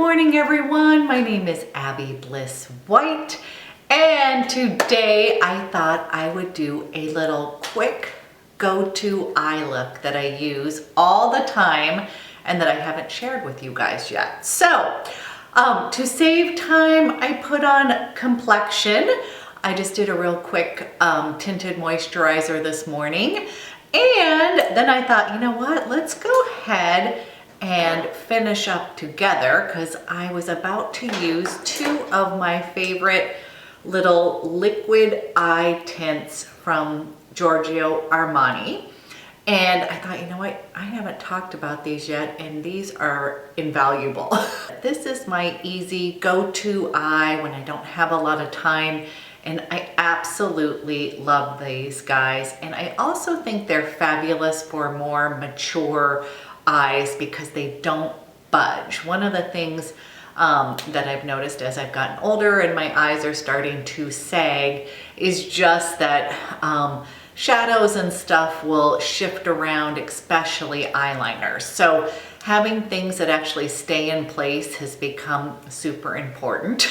morning, everyone. My name is Abby Bliss White, and today I thought I would do a little quick go-to eye look that I use all the time and that I haven't shared with you guys yet. So, to save time, I put on Complexion. I just did a real quick tinted moisturizer this morning, and then I thought, you know what? Let's go ahead and finish up together because I was about to use two of my favorite little liquid eye tints from Giorgio Armani. And I thought, you know what, I haven't talked about these yet, and these are invaluable. This is my easy go-to eye when I don't have a lot of time, and I absolutely love these guys. And I also think they're fabulous for more mature eyes because they don't budge. One of the things that I've noticed as I've gotten older and my eyes are starting to sag is just that shadows and stuff will shift around, especially eyeliners. So having things that actually stay in place has become super important.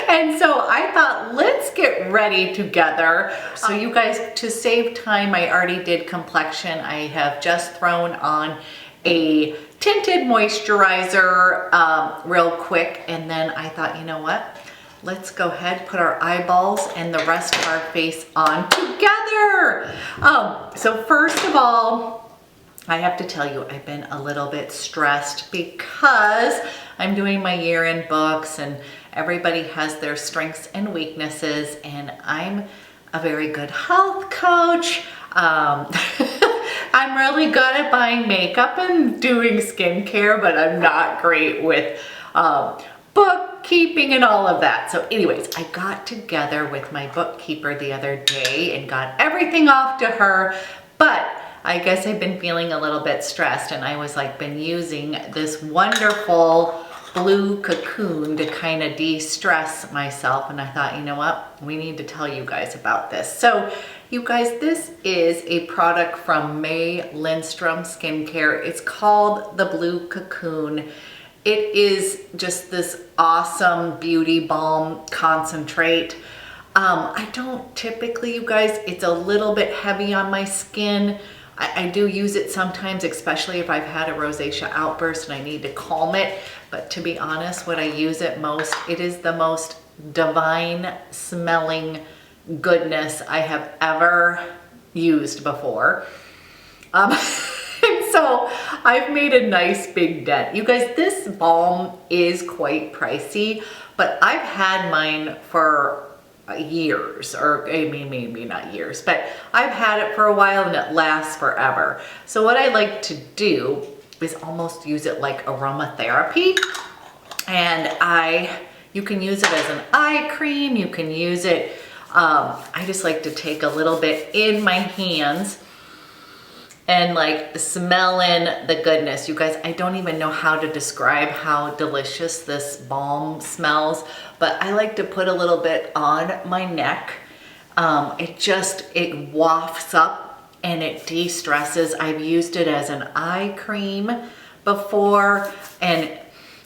And so I thought, let's get ready together. So you guys, to save time, I already did Complexion. I have just thrown on a tinted moisturizer real quick. And then I thought, you know what? Let's go ahead, put our eyeballs and the rest of our face on together. So first of all, I have to tell you, I've been a little bit stressed because I'm doing my year-end books and everybody has their strengths and weaknesses, and I'm a very good health coach. I'm really good at buying makeup and doing skincare, but I'm not great with bookkeeping and all of that. So anyways, I got together with my bookkeeper the other day and got everything off to her, but I guess I've been feeling a little bit stressed, and I was like been using this wonderful blue cocoon to kind of de-stress myself, and I thought, you know what, we need to tell you guys about this. So you guys, this is a product from May Lindstrom Skincare. It's called the Blue Cocoon. It is just this awesome beauty balm concentrate. I don't typically, you guys, it's a little bit heavy on my skin. I do use it sometimes, especially if I've had a rosacea outburst and I need to calm it. But to be honest, when I use it most, it is the most divine smelling goodness I have ever used before. And so I've made a nice big dent. You guys, this balm is quite pricey, but I've had mine for years, or I mean, maybe not years, but I've had it for a while and it lasts forever. So what I like to do is almost use it like aromatherapy. And you can use it as an eye cream, you can use it, I just like to take a little bit in my hands and like smell in the goodness. You guys, I don't even know how to describe how delicious this balm smells, but I like to put a little bit on my neck. It wafts up and it de-stresses. I've used it as an eye cream before, and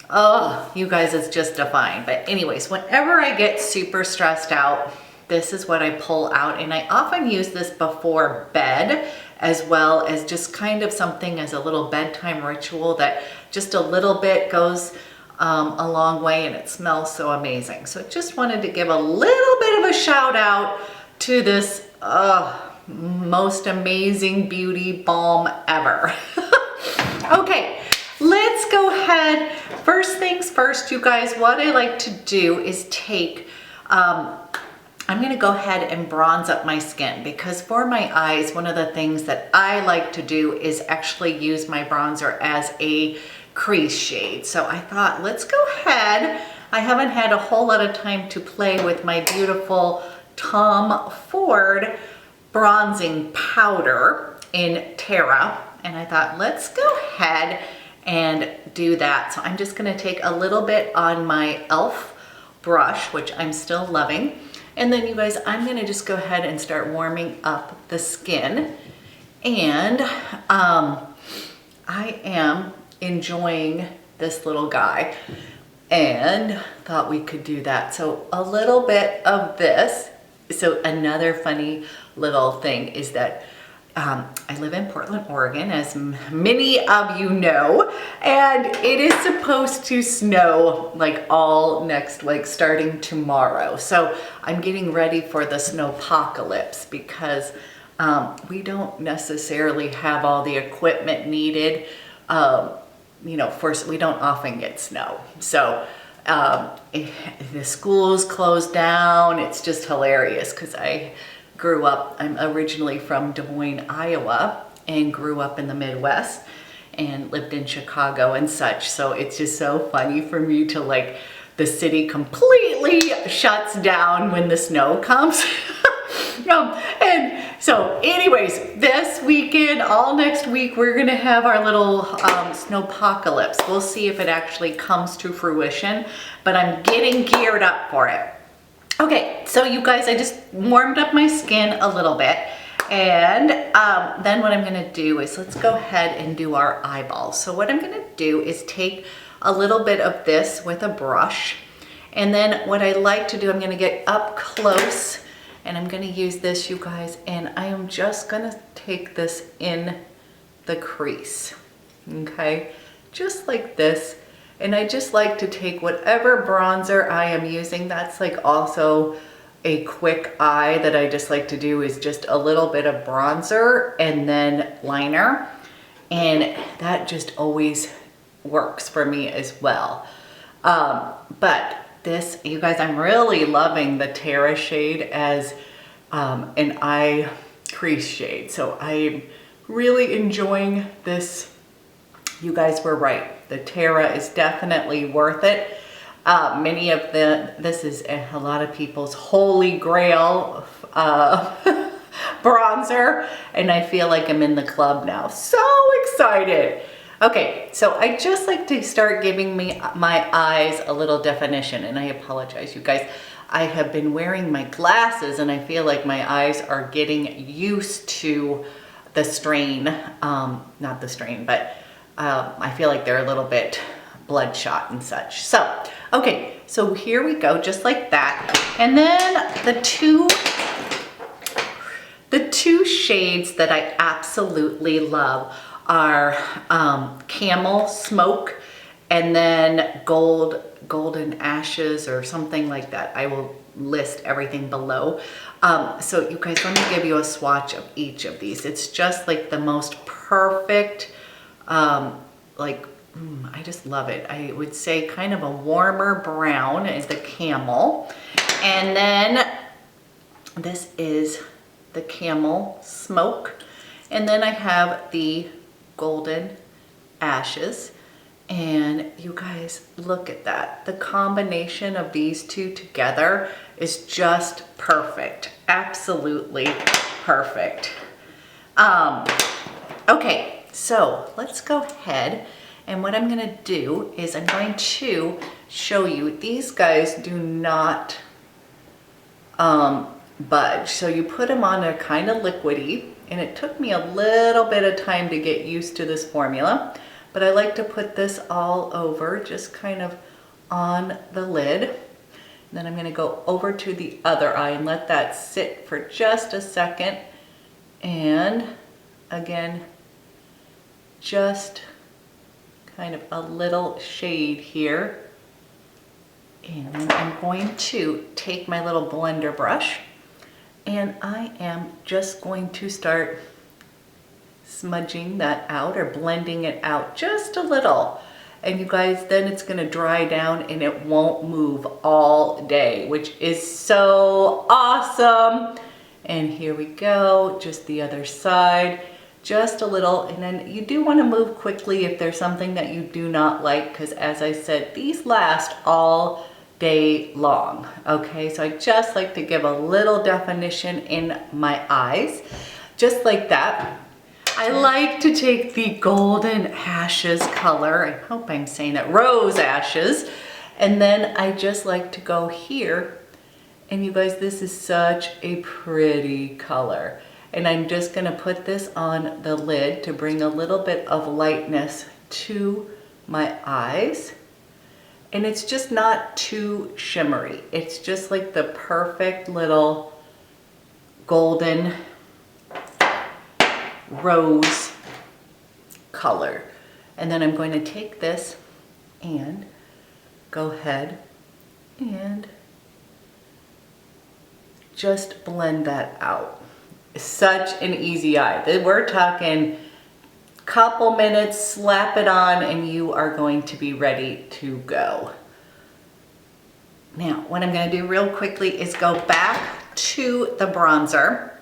oh, you guys, it's just divine. But anyways, whenever I get super stressed out, this is what I pull out, and I often use this before bed, as well as just kind of something as a little bedtime ritual that just a little bit goes a long way, and it smells so amazing. So just wanted to give a little bit of a shout out to this most amazing beauty balm ever. Okay, let's go ahead. First things first, you guys, what I like to do is take I'm gonna go ahead and bronze up my skin, because for my eyes, one of the things that I like to do is actually use my bronzer as a crease shade. So I thought, let's go ahead. I haven't had a whole lot of time to play with my beautiful Tom Ford bronzing powder in Terra. And I thought, let's go ahead and do that. So I'm just gonna take a little bit on my e.l.f. brush, which I'm still loving. And then you guys, I'm gonna just go ahead and start warming up the skin. And I am enjoying this little guy. and thought we could do that. So a little bit of this. So another funny little thing is that I live in Portland, Oregon, as many of you know, and it is supposed to snow like all next, like starting tomorrow. So I'm getting ready for the snowpocalypse because we don't necessarily have all the equipment needed. You know, first, we don't often get snow. So the schools closed down. It's just hilarious because I'm originally from Des Moines, Iowa, and grew up in the Midwest and lived in Chicago and such. So it's just so funny for me to like, the city completely shuts down when the snow comes. And so anyways, this weekend, all next week, we're gonna have our little snowpocalypse. We'll see if it actually comes to fruition, but I'm getting geared up for it. Okay, so you guys, I just warmed up my skin a little bit, and then what I'm gonna do is let's go ahead and do our eyeballs. So what I'm gonna do is take a little bit of this with a brush, and then what I like to do, I'm gonna get up close, and I'm gonna use this, you guys, and I am just gonna take this in the crease, okay? Just like this. And I just like to take whatever bronzer I am using. That's like also a quick eye that I just like to do is just a little bit of bronzer and then liner. And that just always works for me as well. But this, you guys, I'm really loving the Terra shade as an eye crease shade. So I'm really enjoying this. You guys were right. The Terra is definitely worth it. This is a lot of people's holy grail bronzer, and I feel like I'm in the club now. So excited. Okay, so I just like to start giving my eyes a little definition, and I apologize, you guys. I have been wearing my glasses, and I feel like my eyes are getting used to the strain. Not the strain, but I feel like they're a little bit bloodshot and such. So, okay, so here we go, just like that. And then the two shades that I absolutely love are Camel Smoke and then Golden Ashes or something like that. I will list everything below. So you guys, let me give you a swatch of each of these. It's just like the most perfect, I just love it. I would say kind of a warmer brown is the Camel. And then this is the Camel Smoke. And then I have the Golden Ashes. And you guys, look at that. The combination of these two together is just perfect. Absolutely perfect. Okay, so let's go ahead. And what I'm gonna do is I'm going to show you, these guys do not budge. So you put them on, they're kind of liquidy, and it took me a little bit of time to get used to this formula, but I like to put this all over, just kind of on the lid. And then I'm gonna go over to the other eye and let that sit for just a second. And again, just kind of a little shade here. And then I'm going to take my little blender brush and I am just going to start smudging that out or blending it out just a little. And you guys, then it's gonna dry down and it won't move all day, which is so awesome. And here we go, just the other side. Just a little, and then you do want to move quickly if there's something that you do not like, because as I said, these last all day long. Okay, so I just like to give a little definition in my eyes, just like that. I like to take the Golden Ashes color, I hope I'm saying that, Rose Ashes, and then I just like to go here, and you guys, this is such a pretty color. And I'm just gonna put this on the lid to bring a little bit of lightness to my eyes. and it's just not too shimmery. It's just like the perfect little golden rose color. And then I'm going to take this and go ahead and just blend that out. Such an easy eye. We're talking couple minutes, slap it on, and you are going to be ready to go. Now, what I'm going to do real quickly is go back to the bronzer,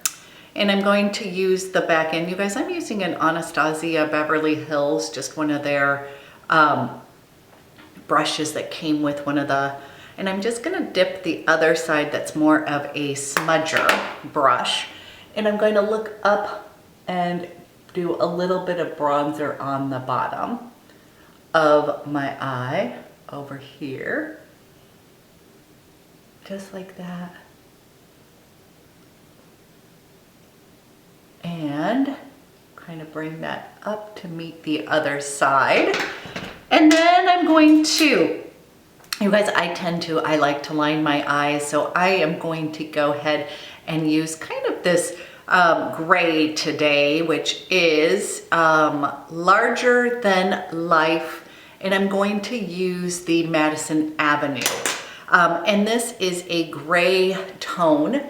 and I'm going to use the back end. You guys, I'm using an Anastasia Beverly Hills, just one of their brushes that came with one of the, and I'm just going to dip the other side that's more of a smudger brush, and I'm going to look up and do a little bit of bronzer on the bottom of my eye over here, just like that. And kind of bring that up to meet the other side. And then I'm going to, you guys, I like to line my eyes, so I am going to go ahead and use kind of this gray today, which is larger than life, and I'm going to use the Madison Avenue, and this is a gray tone,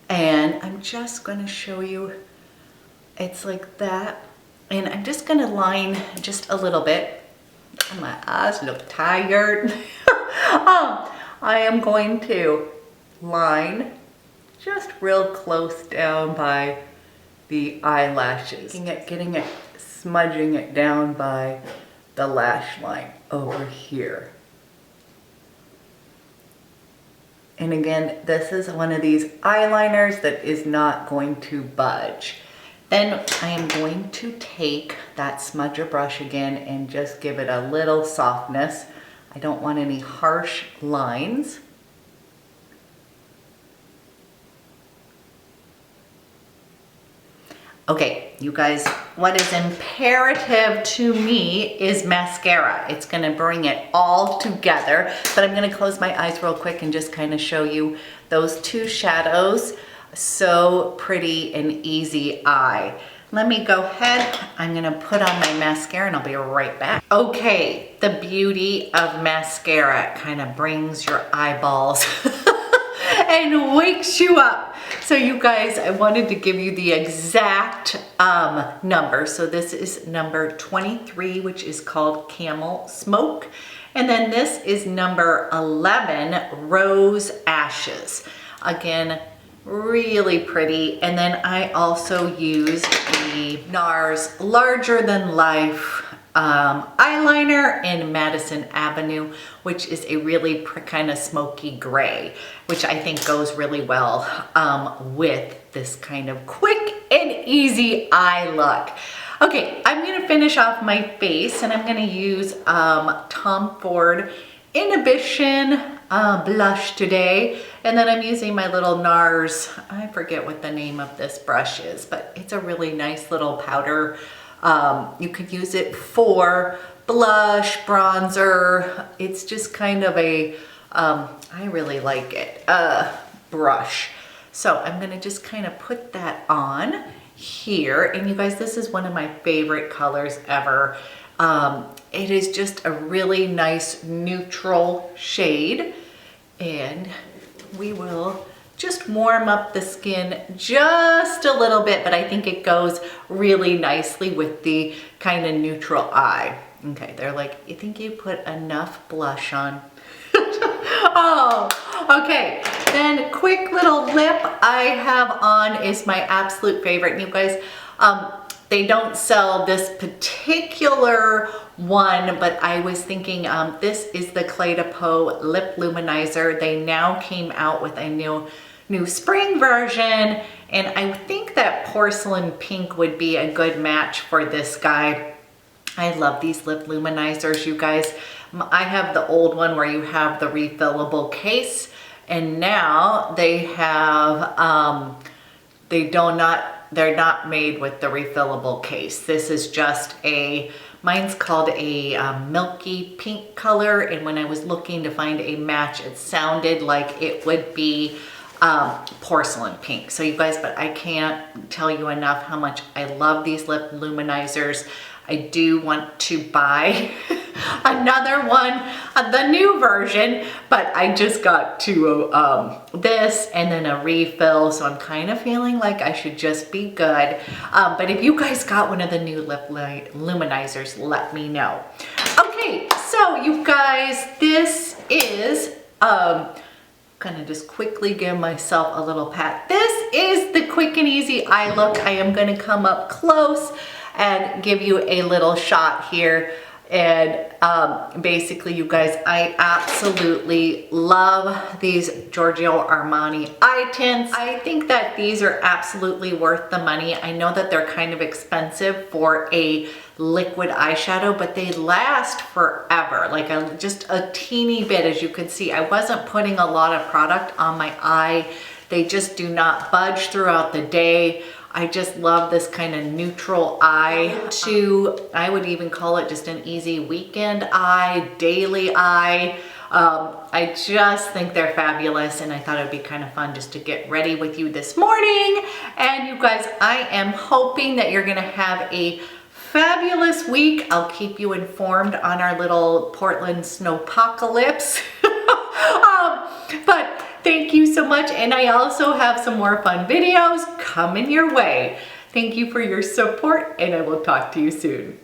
and I'm just going to show you, it's like that, and I'm just going to line just a little bit. My eyes look tired. I am going to line just real close down by the eyelashes. Getting it, smudging it down by the lash line over here. And again, this is one of these eyeliners that is not going to budge. Then I am going to take that smudger brush again and just give it a little softness. I don't want any harsh lines. Okay, you guys, what is imperative to me is mascara. It's gonna bring it all together, but I'm gonna close my eyes real quick and just kind of show you those two shadows. So pretty and easy eye. Let me go ahead, I'm gonna put on my mascara and I'll be right back. Okay, the beauty of mascara kind of brings your eyeballs and wakes you up. So you guys, I wanted to give you the exact number. So this is number 23, which is called Camel Smoke. And then this is number 11, Rose Ashes. Again, really pretty. And then I also use the NARS Larger Than Life eyeliner in Madison Avenue, which is a really kind of smoky gray, which I think goes really well with this kind of quick and easy eye look. Okay, I'm gonna finish off my face and I'm gonna use Tom Ford Inhibition blush today. And then I'm using my little NARS, I forget what the name of this brush is, but it's a really nice little powder. You could use it for blush, bronzer. It's just kind of a, I really like it, brush. So I'm gonna just kind of put that on here. And you guys, this is one of my favorite colors ever. It is just a really nice neutral shade. And we will just warm up the skin just a little bit, but I think it goes really nicely with the kind of neutral eye. Okay, they're like, you think you put enough blush on? Oh, okay. Then quick little lip I have on is my absolute favorite. And you guys, they don't sell this particular one, but I was thinking this is the Clé de Peau Lip Luminizer. They now came out with a new spring version, and I think that porcelain pink would be a good match for this guy. I love these lip luminizers, you guys. I have the old one where you have the refillable case, and now they have, they're not made with the refillable case. This is just a Mine's called a milky pink color, and when I was looking to find a match, it sounded like it would be porcelain pink. So you guys, but I can't tell you enough how much I love these lip luminizers. I do want to buy another one, the new version, but I just got to this and then a refill, so I'm kind of feeling like I should just be good. But if you guys got one of the new lip luminizers, let me know. Okay, so you guys, this is gonna just quickly give myself a little pat. This is the quick and easy eye look. I am gonna come up close and give you a little shot here. And basically, you guys, I absolutely love these Giorgio Armani eye tints. I think that these are absolutely worth the money. I know that they're kind of expensive for a liquid eyeshadow, but they last forever, like just a teeny bit. As you can see, I wasn't putting a lot of product on my eye. They just do not budge throughout the day. I just love this kind of neutral eye I would even call it just an easy weekend eye, daily eye. I just think they're fabulous, and I thought it'd be kind of fun just to get ready with you this morning. And you guys, I am hoping that you're gonna have a fabulous week. I'll keep you informed on our little Portland snowpocalypse. But thank you so much, and I also have some more fun videos coming your way. Thank you for your support, and I will talk to you soon.